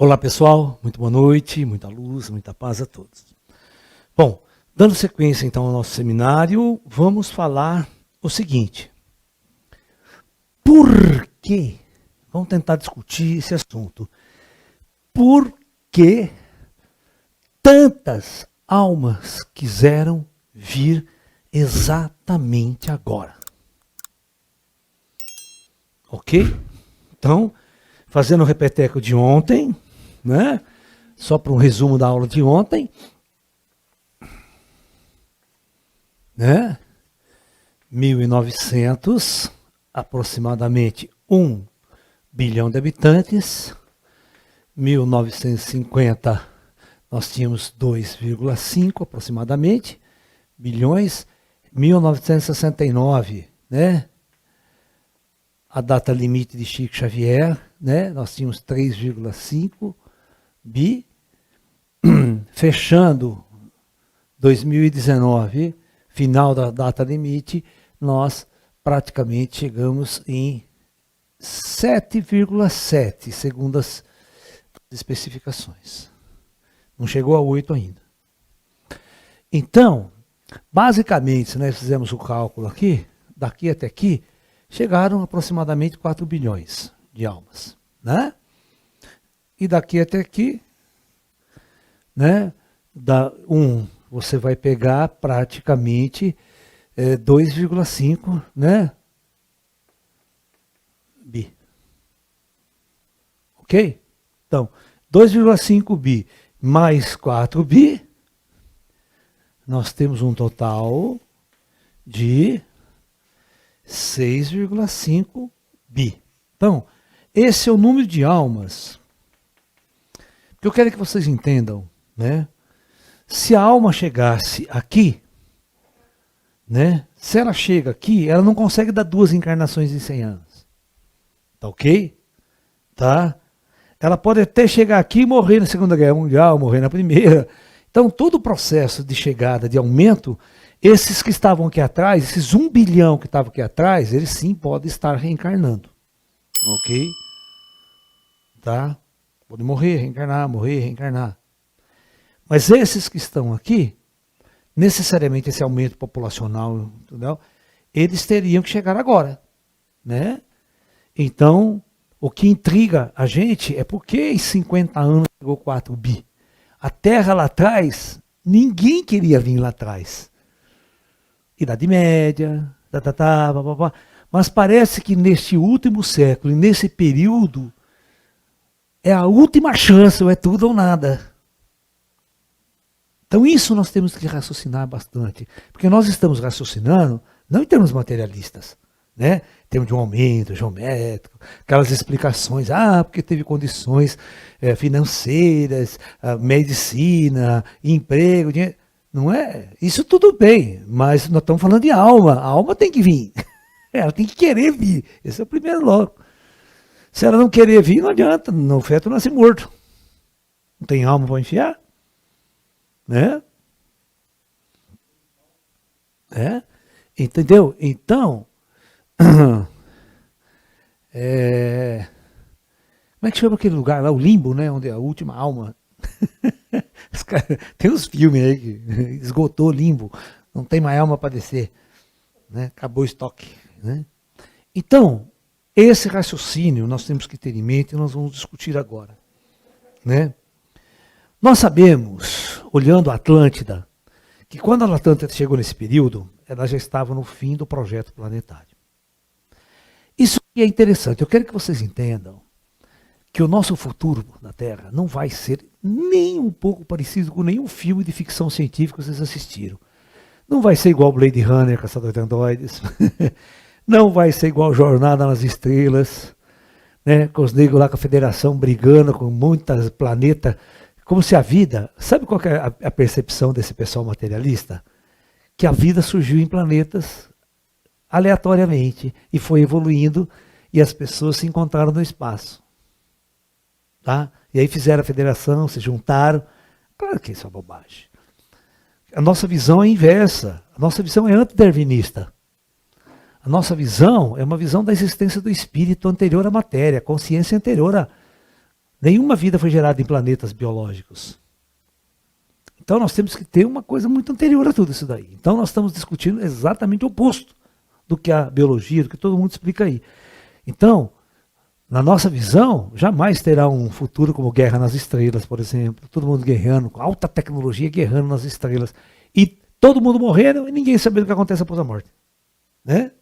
Olá pessoal, muito boa noite, muita luz, muita paz a todos. Bom, dando sequência então ao nosso seminário, vamos falar o seguinte. Por que? Vamos tentar discutir esse assunto. Por que tantas almas quiseram vir exatamente agora? Ok? Então, fazendo o repeteco de ontem, né? Só para um resumo da aula de ontem, né? 1900, aproximadamente 1 bilhão de habitantes. 1950, nós tínhamos 2,5 aproximadamente bilhões. 1969, né? A data limite de Chico Xavier, né? Nós tínhamos 3,5 bi. Fechando 2019, final da data limite, nós praticamente chegamos em 7,7, segundo as especificações. Não chegou a 8 ainda. Então, basicamente, se nós fizermos o cálculo aqui, daqui até aqui, chegaram aproximadamente 4 bilhões de almas, né? E daqui até aqui, né? Você vai pegar praticamente 2,5, né? Bi. Ok? Então, 2,5 bi mais 4 bi, nós temos um total de 6,5 bi. Então, esse é o número de almas que eu quero que vocês entendam, né? Se a alma chegasse aqui, né? Se ela chega aqui, ela não consegue dar 2 encarnações em 100 anos. Tá ok? Tá? Ela pode até chegar aqui e morrer na Segunda Guerra Mundial, morrer na Primeira. Então, todo o processo de chegada, de aumento, esses que estavam aqui atrás, esses 1 bilhão que estavam aqui atrás, eles sim podem estar reencarnando. Ok? Tá? Podem morrer, reencarnar. Mas esses que estão aqui, necessariamente esse aumento populacional, entendeu? Eles teriam que chegar agora, né? Então, o que intriga a gente é por que em 50 anos chegou 4 bi. A Terra lá atrás, ninguém queria vir lá atrás. Idade Média, mas parece que neste último século, nesse período, é a última chance, ou é tudo ou nada. Então isso nós temos que raciocinar bastante, porque nós estamos raciocinando, não em termos materialistas, né? Em termos de um aumento geométrico, aquelas explicações, porque teve condições financeiras, medicina, emprego, dinheiro. Não é? Isso tudo bem, mas nós estamos falando de alma. A alma tem que vir. Ela tem que querer vir. Esse é o primeiro logo. Se ela não querer vir, não adianta. O feto nasce morto. Não tem alma para enfiar. Né? Entendeu? Então, como é que chama aquele lugar lá? O limbo, né? Onde é a última alma. Tem uns filmes aí que esgotou o limbo, não tem mais alma para descer, né? Acabou o estoque, né? Então, esse raciocínio nós temos que ter em mente e nós vamos discutir agora, né? Nós sabemos, olhando a Atlântida, que quando a Atlântida chegou nesse período, ela já estava no fim do projeto planetário. Isso é interessante, eu quero que vocês entendam que o nosso futuro na Terra não vai ser nem um pouco parecido com nenhum filme de ficção científica que vocês assistiram. Não vai ser igual Blade Runner, Caçador de Androides. Não vai ser igual Jornada nas Estrelas, né? Com os negros lá com a Federação brigando com muitos planetas. Como se a vida... Sabe qual que é a percepção desse pessoal materialista? Que a vida surgiu em planetas aleatoriamente e foi evoluindo e as pessoas se encontraram no espaço. Tá? E aí fizeram a federação, se juntaram. Claro que isso é bobagem. A nossa visão é inversa. A nossa visão é antidarwinista. A nossa visão é uma visão da existência do espírito anterior à matéria, consciência anterior Nenhuma vida foi gerada em planetas biológicos. Então nós temos que ter uma coisa muito anterior a tudo isso daí. Então nós estamos discutindo exatamente o oposto do que a biologia, do que todo mundo explica aí. Então, na nossa visão, jamais terá um futuro como Guerra nas Estrelas, por exemplo. Todo mundo guerreando, com alta tecnologia, guerreando nas estrelas. E todo mundo morrendo e ninguém sabendo o que acontece após a morte. Né?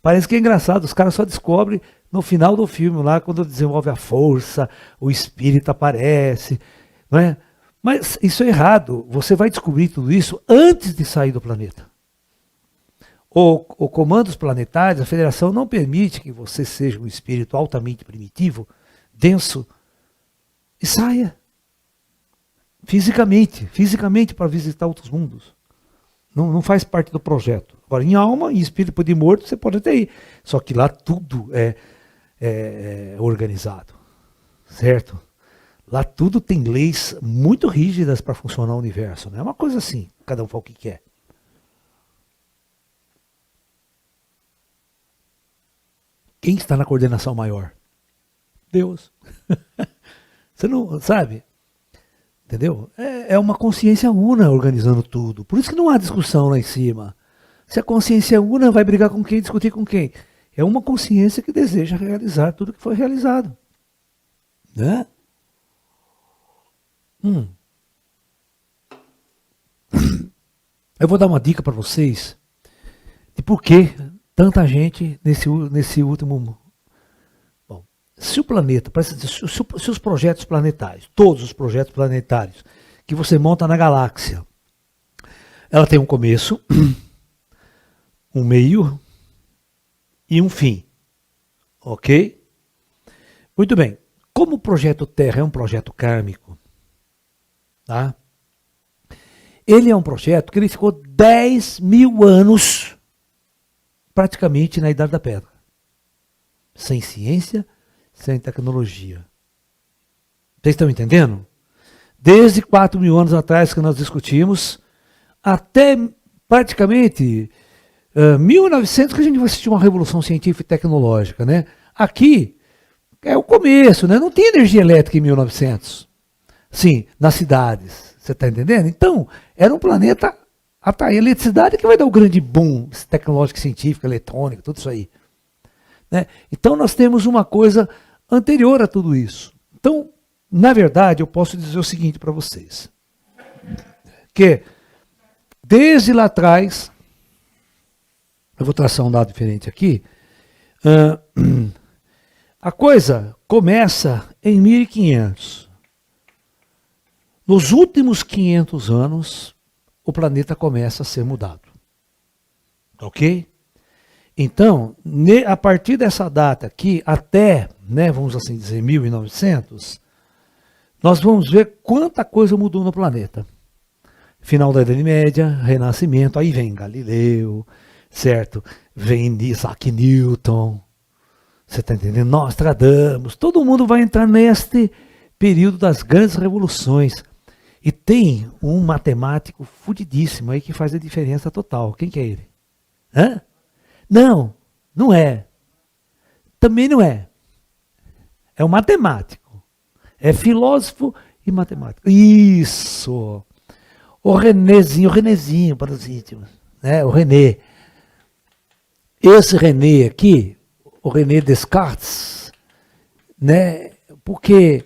Parece que é engraçado, os caras só descobrem no final do filme, lá quando desenvolve a força, o espírito aparece. Não é? Mas isso é errado. Você vai descobrir tudo isso antes de sair do planeta. O comandos planetários, a federação não permite que você seja um espírito altamente primitivo, denso, e saia. Fisicamente para visitar outros mundos. Não faz parte do projeto. Agora, em alma, em espírito de morto, você pode até ir. Só que lá tudo é organizado. Certo? Lá tudo tem leis muito rígidas para funcionar o universo. Não é uma coisa assim, cada um faz o que quer. Quem está na coordenação maior? Deus. Você não sabe? Entendeu? É uma consciência una organizando tudo. Por isso que não há discussão lá em cima. Se a consciência una vai brigar com quem, discutir com quem? É uma consciência que deseja realizar tudo que foi realizado. Né? Eu vou dar uma dica para vocês de por que tanta gente nesse último... Bom, se o planeta, se os projetos planetários, todos os projetos planetários que você monta na galáxia, ela tem um começo, um meio e um fim. Ok? Muito bem. Como o projeto Terra é um projeto kármico, tá? Ele é um projeto que ele ficou 10.000 anos praticamente na Idade da Pedra. Sem ciência, sem tecnologia. Vocês estão entendendo? Desde 4.000 anos atrás que nós discutimos, até praticamente 1900 que a gente vai assistir uma revolução científica e tecnológica, né? Aqui é o começo, né? Não tinha energia elétrica em 1900. Sim, nas cidades. Você está entendendo? Então, era um planeta a eletricidade que vai dar o grande boom tecnológico, científico, eletrônico, tudo isso aí. Né? Então, nós temos uma coisa anterior a tudo isso. Então, na verdade, eu posso dizer o seguinte para vocês. Que, desde lá atrás, eu vou traçar um dado diferente aqui, a coisa começa em 1500. Nos últimos 500 anos, o planeta começa a ser mudado. Ok? Então, a partir dessa data aqui, até, né, vamos assim dizer, 1900, nós vamos ver quanta coisa mudou no planeta. Final da Idade Média, Renascimento, aí vem Galileu, certo? Vem Isaac Newton, você está entendendo? Nostradamus, todo mundo vai entrar neste período das grandes revoluções. E tem um matemático fudidíssimo aí que faz a diferença total. Quem que é ele? Hã? Não, não é. Também não é. É um matemático. É filósofo e matemático. Isso. O Renézinho para os íntimos. Né? O René. Esse René aqui, o René Descartes, né? Porque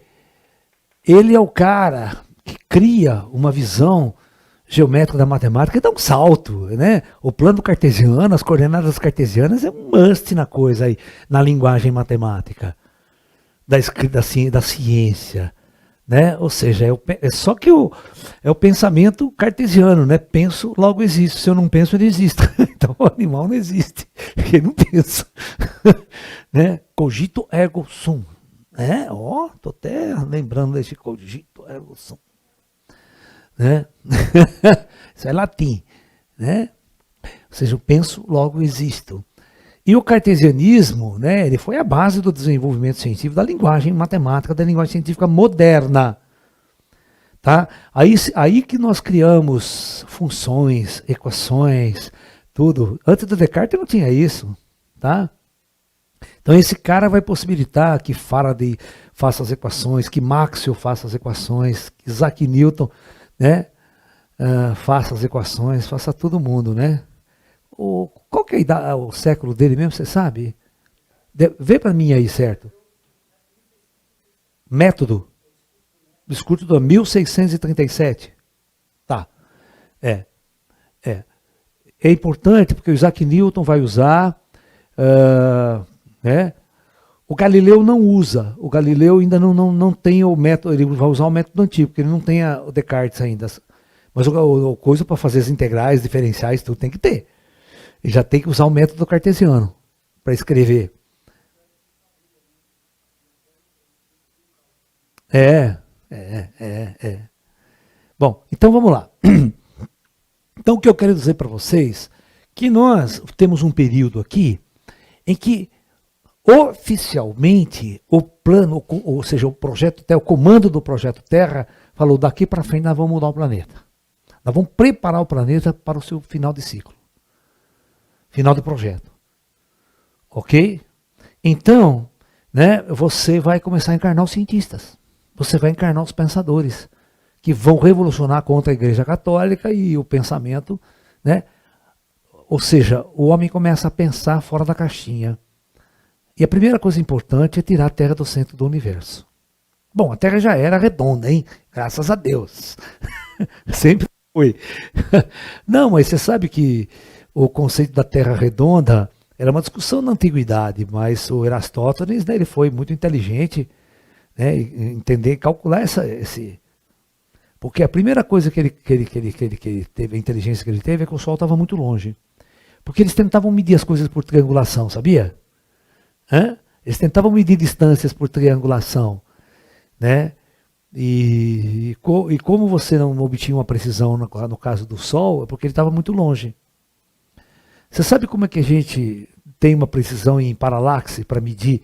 ele é o cara que cria uma visão geométrica da matemática e dá um salto, né? O plano cartesiano, as coordenadas cartesianas é um must na coisa aí, na linguagem matemática, da ciência, né? Ou seja, só que é o pensamento cartesiano, né? Penso, logo existo. Se eu não penso, ele existe. Então o animal não existe, porque não penso. Né? Cogito ergo sum. Tô até lembrando desse cogito ergo sum. Né? Isso é latim, né? Ou seja, eu penso, logo existo. E o cartesianismo, né, ele foi a base do desenvolvimento científico da linguagem matemática, da linguagem científica moderna. Tá? Aí que nós criamos funções, equações, tudo. Antes do Descartes não tinha isso. Tá? Então esse cara vai possibilitar que Faraday faça as equações, que Maxwell faça as equações, que Isaac Newton, né, faça as equações, faça todo mundo, né? Qual que é o século dele mesmo, você sabe? Vê para mim aí, certo? Método. Discurso do 1637. Tá. É. É importante porque o Isaac Newton vai usar, né? O Galileu não usa. O Galileu ainda não tem o método, ele vai usar o método antigo, porque ele não tem o Descartes ainda. Mas o coisa para fazer as integrais, diferenciais, tudo tem que ter. Ele já tem que usar o método cartesiano para escrever. Bom, então vamos lá. Então o que eu quero dizer para vocês, que nós temos um período aqui em que oficialmente o plano, ou seja, o projeto Terra, o comando do projeto Terra, falou daqui para frente nós vamos mudar o planeta. Nós vamos preparar o planeta para o seu final de ciclo. Final do projeto. Ok? Então, né, você vai começar a encarnar os cientistas. Você vai encarnar os pensadores que vão revolucionar contra a Igreja Católica e o pensamento, né? Ou seja, o homem começa a pensar fora da caixinha. E a primeira coisa importante é tirar a Terra do centro do universo. Bom, a Terra já era redonda, hein? Graças a Deus. Sempre foi. Não, mas você sabe que o conceito da Terra redonda era uma discussão na antiguidade, mas o Aristóteles, né, ele foi muito inteligente, né, entender, calcular esse... Porque a primeira coisa que ele teve, a inteligência que ele teve, é que o Sol estava muito longe. Porque eles tentavam medir as coisas por triangulação, sabia? Eles tentavam medir distâncias por triangulação, né? E como você não obtinha uma precisão no caso do Sol, é porque ele estava muito longe. Você sabe como é que a gente tem uma precisão em paralaxe para medir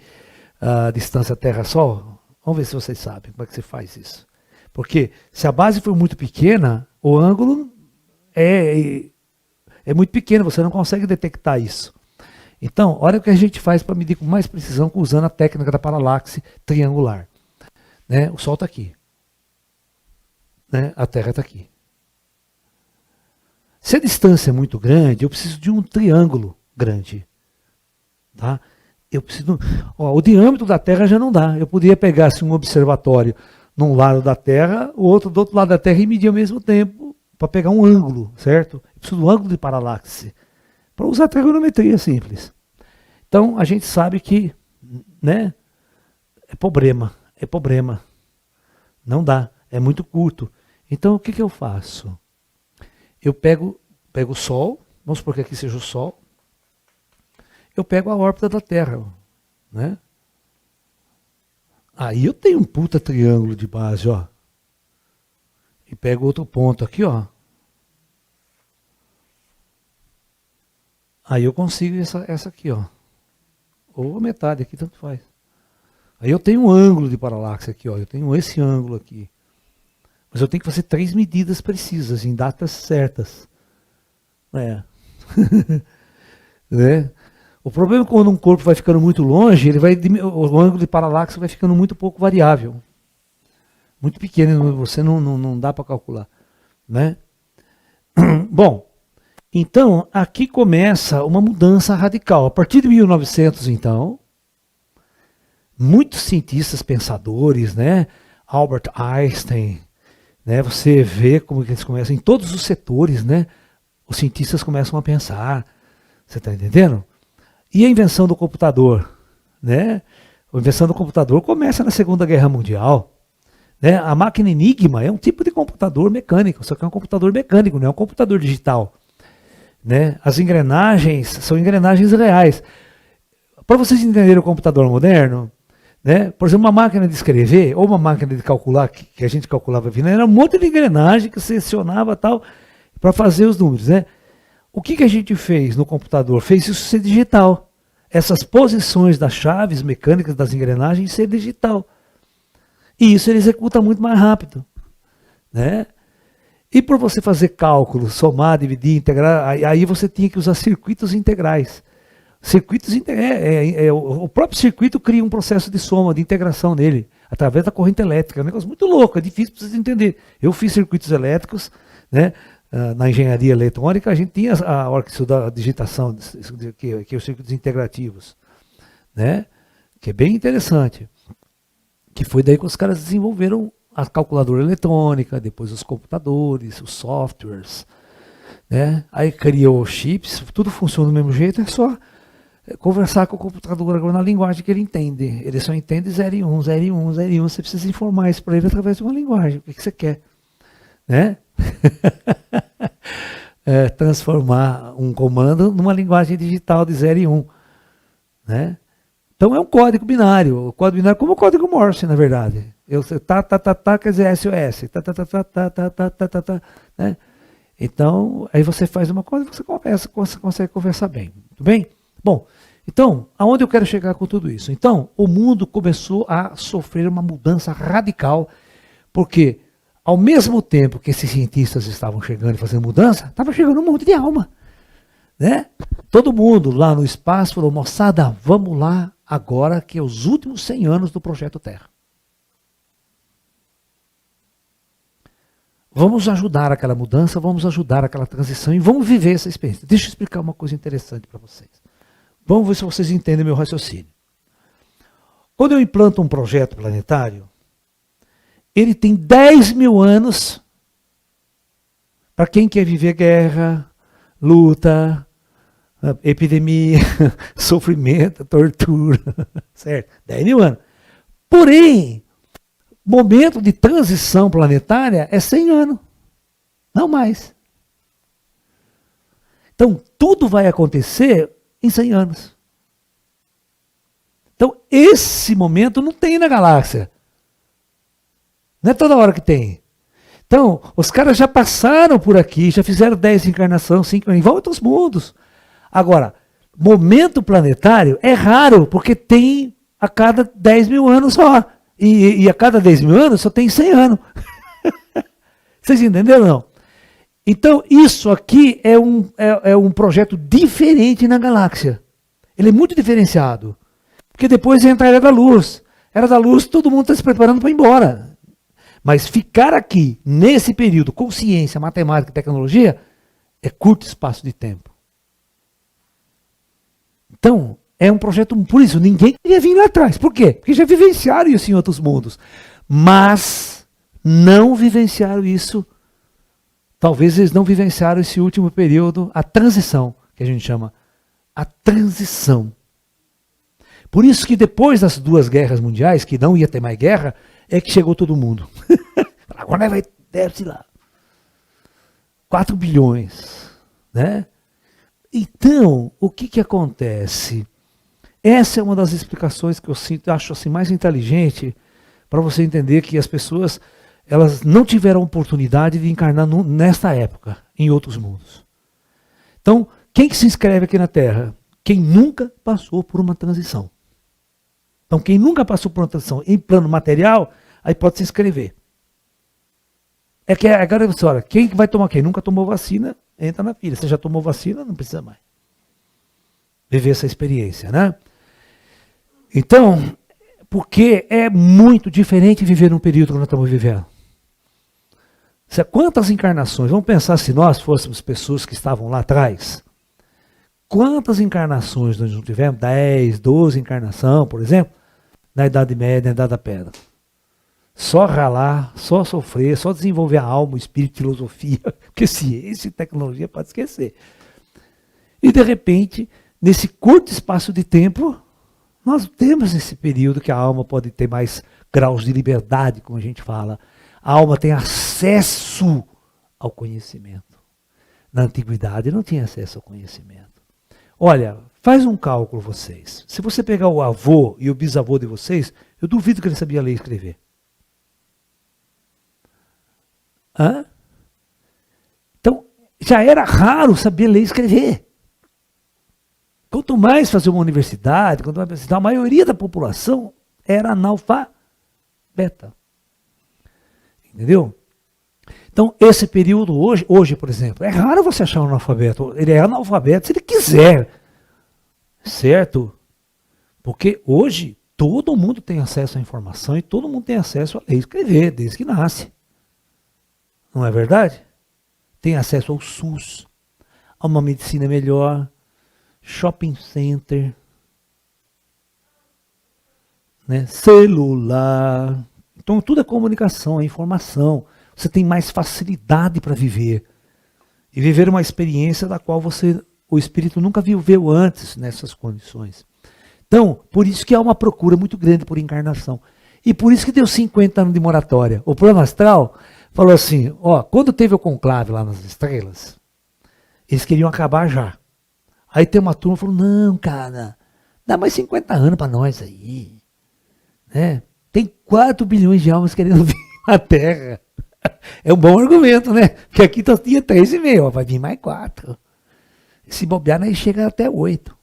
a distância Terra-Sol? Vamos ver se vocês sabem como é que você faz isso. Porque se a base for muito pequena, o ângulo é muito pequeno, você não consegue detectar isso. Então, olha o que a gente faz para medir com mais precisão usando a técnica da paralaxe triangular. Né? O Sol está aqui. Né? A Terra está aqui. Se a distância é muito grande, eu preciso de um triângulo grande. Tá? Eu preciso. O diâmetro da Terra já não dá. Eu poderia pegar assim, um observatório num lado da Terra, o outro do outro lado da Terra e medir ao mesmo tempo para pegar um ângulo, certo? Eu preciso de um ângulo de paralaxe para usar a trigonometria simples. Então a gente sabe que, né? É problema. Não dá, é muito curto. Então o que eu faço? Eu pego o Sol, vamos supor que aqui seja o Sol, eu pego a órbita da Terra, né? Aí eu tenho um puta triângulo de base, ó. E pego outro ponto aqui, ó. Aí eu consigo essa aqui, ó. Ou a metade aqui, tanto faz. Aí eu tenho um ângulo de paralaxe aqui, ó. Eu tenho esse ângulo aqui. Mas eu tenho que fazer 3 medidas precisas, em datas certas. Né? O problema é que quando um corpo vai ficando muito longe, o ângulo de paralaxe vai ficando muito pouco variável. Muito pequeno, você não dá para calcular. Né? Bom, então aqui começa uma mudança radical. A partir de 1900, então, muitos cientistas pensadores, né? Albert Einstein, né? Você vê como eles começam, em todos os setores, né? Os cientistas começam a pensar. Você está entendendo? E a invenção do computador, né? A invenção do computador começa na Segunda Guerra Mundial. Né? A máquina Enigma é um tipo de computador mecânico, só que é um computador mecânico, não é um computador digital. Né? As engrenagens são engrenagens reais. Para vocês entenderem o computador moderno, né? Por exemplo, uma máquina de escrever, ou uma máquina de calcular, que a gente calculava, era um monte de engrenagem que você acionava tal, para fazer os números. Né? O que a gente fez no computador? Fez isso ser digital. Essas posições das chaves mecânicas das engrenagens ser digital. E isso ele executa muito mais rápido. Né? E para você fazer cálculo, somar, dividir, integrar, aí você tinha que usar circuitos integrais. Circuitos, o próprio circuito cria um processo de soma, de integração nele, através da corrente elétrica. É um negócio muito louco, é difícil para vocês entenderem. Eu fiz circuitos elétricos, né? Na engenharia eletrônica, a gente tinha a hora que estudava a digitação, que é os circuitos integrativos, né? Que é bem interessante. Que foi daí que os caras desenvolveram a calculadora eletrônica, depois os computadores, os softwares, né? Aí criou chips, tudo funciona do mesmo jeito, é só conversar com o computador agora na linguagem que ele entende. Ele só entende 0 e 1, 0 e 1, 0 e 1. Você precisa informar isso para ele através de uma linguagem. O que você quer? Né? Transformar um comando numa linguagem digital de 0 e 1. Né? Então é um código binário. O código binário como o código Morse, na verdade. Quer dizer SOS. Né? Então, aí você faz uma coisa e você consegue conversar bem. Tudo bem? Bom, então, aonde eu quero chegar com tudo isso? Então, o mundo começou a sofrer uma mudança radical, porque ao mesmo tempo que esses cientistas estavam chegando e fazendo mudança, estava chegando um monte de alma. Né? Todo mundo lá no espaço falou, moçada, vamos lá agora que é os últimos 100 anos do Projeto Terra. Vamos ajudar aquela mudança, vamos ajudar aquela transição e vamos viver essa experiência. Deixa eu explicar uma coisa interessante para vocês. Vamos ver se vocês entendem meu raciocínio. Quando eu implanto um projeto planetário, ele tem 10 mil anos para quem quer viver guerra, luta, epidemia, sofrimento, tortura, certo? 10 mil anos. Porém, momento de transição planetária é 100 anos, não mais. Então, tudo vai acontecer em 100 anos. Então, esse momento não tem na galáxia. Não é toda hora que tem. Então, os caras já passaram por aqui, já fizeram 10 encarnações, 5 em outros mundos. Agora, momento planetário é raro, porque tem a cada 10 mil anos só. E a cada 10 mil anos só tem 100 anos. Vocês entenderam ou não? Então, isso aqui é um projeto diferente na galáxia. Ele é muito diferenciado. Porque depois entra a Era da Luz. Era da Luz, todo mundo está se preparando para ir embora. Mas ficar aqui, nesse período, com ciência, matemática e tecnologia, é curto espaço de tempo. Então, é um projeto, por isso, ninguém queria vir lá atrás. Por quê? Porque já vivenciaram isso em outros mundos. Mas não vivenciaram isso. Talvez eles não vivenciaram esse último período, a transição, que a gente chama. A transição. Por isso que depois das 2 guerras mundiais, que não ia ter mais guerra, é que chegou todo mundo. Agora vai, deve-se lá. 4 bilhões. Né? Então, o que acontece? Essa é uma das explicações que eu acho assim, mais inteligente para você entender que as pessoas elas não tiveram oportunidade de encarnar nesta época, em outros mundos. Então, quem que se inscreve aqui na Terra? Quem nunca passou por uma transição. Então, quem nunca passou por uma transição em plano material, aí pode se inscrever. É que agora, olha, quem vai tomar? Quem nunca tomou vacina, entra na fila. Você já tomou vacina, não precisa mais. Viver essa experiência, né? Então, porque é muito diferente viver num período que nós estamos vivendo. Quantas encarnações, vamos pensar se nós fôssemos pessoas que estavam lá atrás, quantas encarnações nós não tivemos? 10, 12 encarnações, por exemplo, na Idade Média, na Idade da Pedra. Só ralar, só sofrer, só desenvolver a alma, o espírito, filosofia, porque ciência e tecnologia pode esquecer. E de repente, nesse curto espaço de tempo, nós temos esse período que a alma pode ter mais graus de liberdade, como a gente fala. A alma tem acesso ao conhecimento. Na antiguidade não tinha acesso ao conhecimento. Olha, faz um cálculo vocês. Se você pegar o avô e o bisavô de vocês, eu duvido que ele sabia ler e escrever. Hã? Então, já era raro saber ler e escrever. Quanto mais fazer uma universidade, a maioria da população era analfabeta. Entendeu? Então, esse período hoje, por exemplo, é raro você achar um analfabeto. Ele é analfabeto se ele quiser. Certo? Porque hoje todo mundo tem acesso à informação e todo mundo tem acesso a ler e escrever, desde que nasce. Não é verdade? Tem acesso ao SUS, a uma medicina melhor, shopping center, né? Celular. Então tudo é comunicação, é informação. Você tem mais facilidade para viver. E viver uma experiência da qual o espírito nunca viveu antes nessas condições. Então, por isso que há uma procura muito grande por encarnação. E por isso que deu 50 anos de moratória. O plano astral falou assim, ó, quando teve o conclave lá nas estrelas, eles queriam acabar já. Aí tem uma turma que falou, não, cara, dá mais 50 anos para nós aí. Né? Tem 4 bilhões de almas querendo vir na Terra. É um bom argumento, né? Porque aqui só tinha 3,5, ó, vai vir mais 4. Se bobear, aí chega até 8.